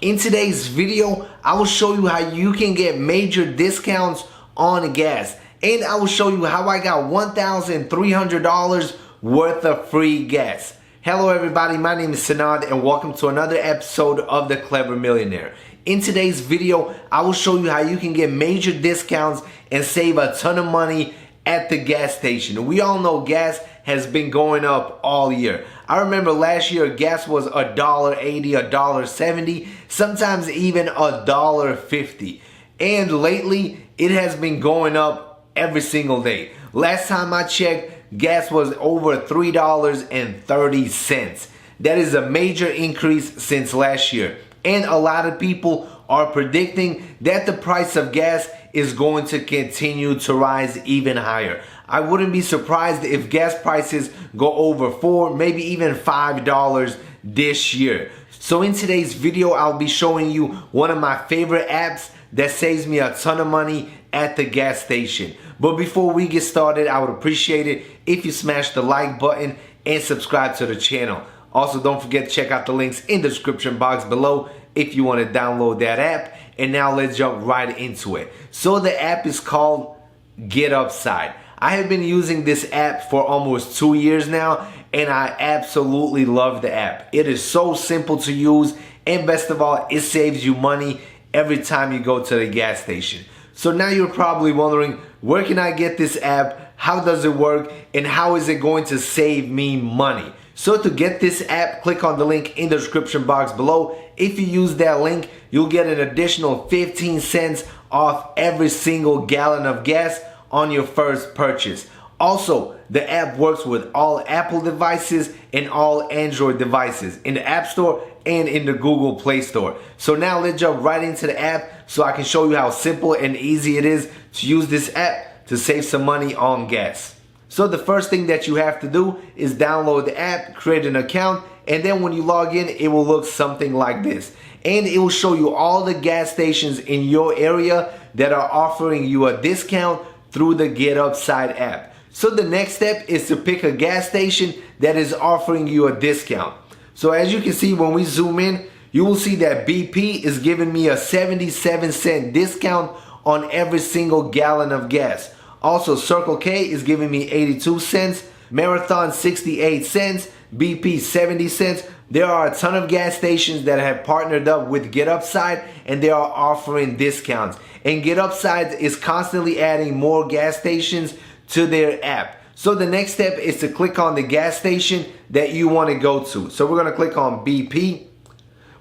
In today's video, I will show you how you can get major discounts on gas, and I will show you how I got $1,300 worth of free gas. Hello everybody, my name is Sanad and welcome to another episode of The Clever Millionaire. In today's video, I will show you how you can get major discounts and save a ton of money at the gas station. We all know gas has been going up all year. I remember last year gas was $1.80, $1.70, sometimes even $1.50. And lately it has been going up every single day. Last time I checked, gas was over $3.30. That is a major increase since last year. And a lot of people are predicting that the price of gas is going to continue to rise even higher. I wouldn't be surprised if gas prices go over $4, maybe even $5 this year. So in today's video, I'll be showing you one of my favorite apps that saves me a ton of money at the gas station. But before we get started, I would appreciate it if you smash the like button and subscribe to the channel. Also, don't forget to check out the links in the description box below if you want to download that app. And now let's jump right into it. So the app is called GetUpSide. I have been using this app for almost 2 years now, and I absolutely love the app. It is so simple to use, and best of all, it saves you money every time you go to the gas station. So now you're probably wondering, where can I get this app? How does it work? And how is it going to save me money? So to get this app, click on the link in the description box below. If you use that link, you'll get an additional 15 cents off every single gallon of gas on your first purchase. Also, the app works with all Apple devices and all Android devices in the App Store and in the Google Play Store. So now let's jump right into the app so I can show you how simple and easy it is to use this app to save some money on gas. So the first thing that you have to do is download the app, create an account, and then when you log in, it will look something like this. And it will show you all the gas stations in your area that are offering you a discount through the GetUpSide app. So the next step is to pick a gas station that is offering you a discount. So as you can see, when we zoom in, you will see that BP is giving me a 77-cent discount on every single gallon of gas. Also, Circle K is giving me 82 cents, Marathon 68 cents, BP 70 cents. There are a ton of gas stations that have partnered up with GetUpSide and they are offering discounts. And GetUpSide is constantly adding more gas stations to their app. So the next step is to click on the gas station that you want to go to. So we're going to click on BP.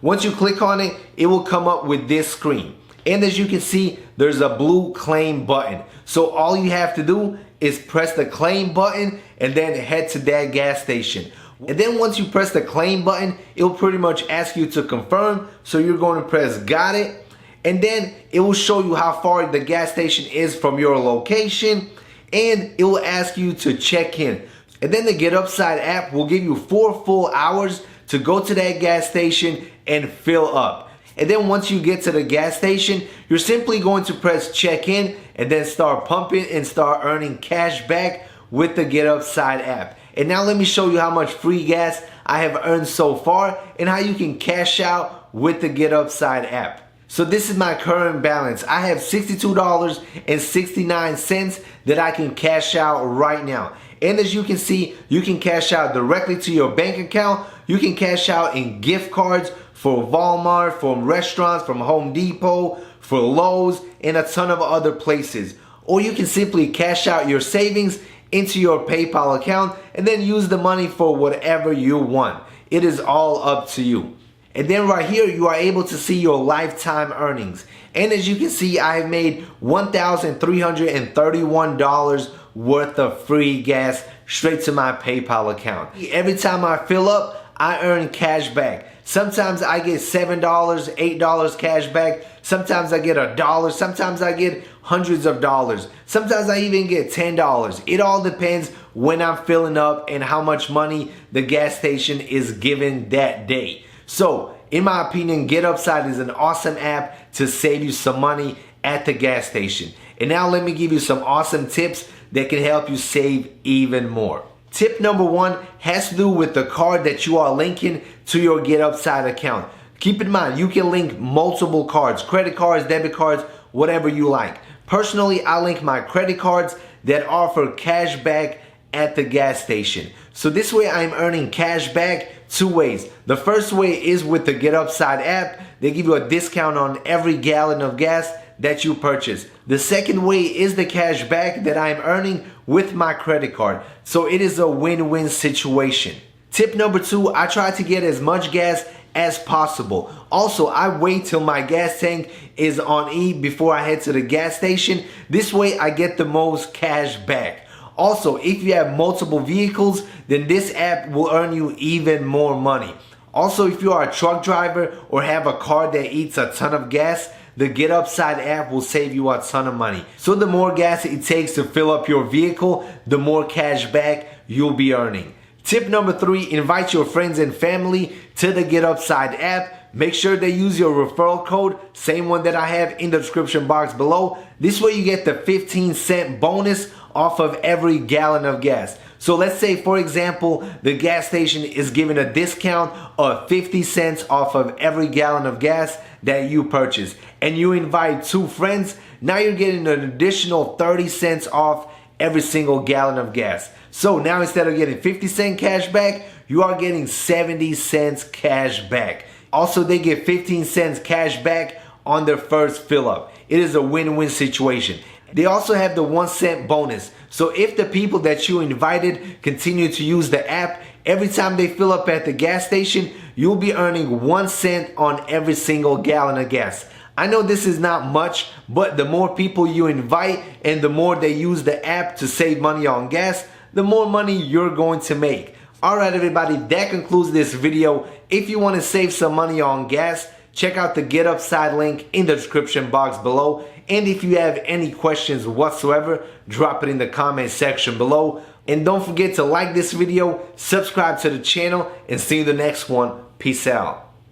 Once you click on it, it will come up with this screen. And as you can see, there's a blue claim button. So all you have to do is press the claim button and then head to that gas station. And then once you press the claim button, it'll pretty much ask you to confirm. So you're going to press got it. And then it will show you how far the gas station is from your location. And it will ask you to check in. And then the GetUpSide app will give you 4 full hours to go to that gas station and fill up. And then once you get to the gas station, you're simply going to press check in and then start pumping and start earning cash back with the GetUpSide app. And now let me show you how much free gas I have earned so far and how you can cash out with the GetUpSide app. So this is my current balance. I have $62.69 that I can cash out right now. And as you can see, you can cash out directly to your bank account. You can cash out in gift cards for Walmart, from restaurants, from Home Depot, for Lowe's, and a ton of other places. Or you can simply cash out your savings into your PayPal account and then use the money for whatever you want. It is all up to you. And then right here, you are able to see your lifetime earnings. And as you can see, I have made $1,331 worth of free gas straight to my PayPal account. Every time I fill up, I earn cash back. Sometimes I get $7, $8 cash back. Sometimes I get $1. Sometimes I get hundreds of dollars. Sometimes I even get $10. It all depends when I'm filling up and how much money the gas station is giving that day. So, in my opinion, GetUpSide is an awesome app to save you some money at the gas station. And now let me give you some awesome tips that can help you save even more. Tip number 1 has to do with the card that you are linking to your GetUpSide account. Keep in mind, you can link multiple cards, credit cards, debit cards, whatever you like. Personally, I link my credit cards that offer cash back at the gas station. So this way I'm earning cash back two ways. The first way is with the GetUpSide app. They give you a discount on every gallon of gas that you purchase. The second way is the cash back that I'm earning with my credit card. So it is a win-win situation. Tip number 2, I try to get as much gas as possible. Also, I wait till my gas tank is on E before I head to the gas station. This way I get the most cash back. Also, if you have multiple vehicles, then this app will earn you even more money. Also, if you are a truck driver or have a car that eats a ton of gas, the GetUpSide app will save you a ton of money. So the more gas it takes to fill up your vehicle, the more cash back you'll be earning. Tip number 3, invite your friends and family to the GetUpSide app. Make sure they use your referral code, same one that I have in the description box below. This way you get the 15-cent bonus off of every gallon of gas. So let's say, for example, the gas station is giving a discount of 50 cents off of every gallon of gas that you purchase. And you invite 2 friends, now you're getting an additional 30 cents off every single gallon of gas. So now instead of getting 50-cent cash back, you are getting 70 cents cash back. Also, they get 15 cents cash back on their first fill up. It is a win-win situation. They also have the 1-cent bonus. So if the people that you invited continue to use the app, every time they fill up at the gas station, you'll be earning 1 cent on every single gallon of gas. I know this is not much, but the more people you invite and the more they use the app to save money on gas, the more money you're going to make. Alright everybody, that concludes this video. If you want to save some money on gas, check out the GetUpSide link in the description box below. And if you have any questions whatsoever, drop it in the comment section below. And don't forget to like this video, subscribe to the channel, and see you in the next one. Peace out.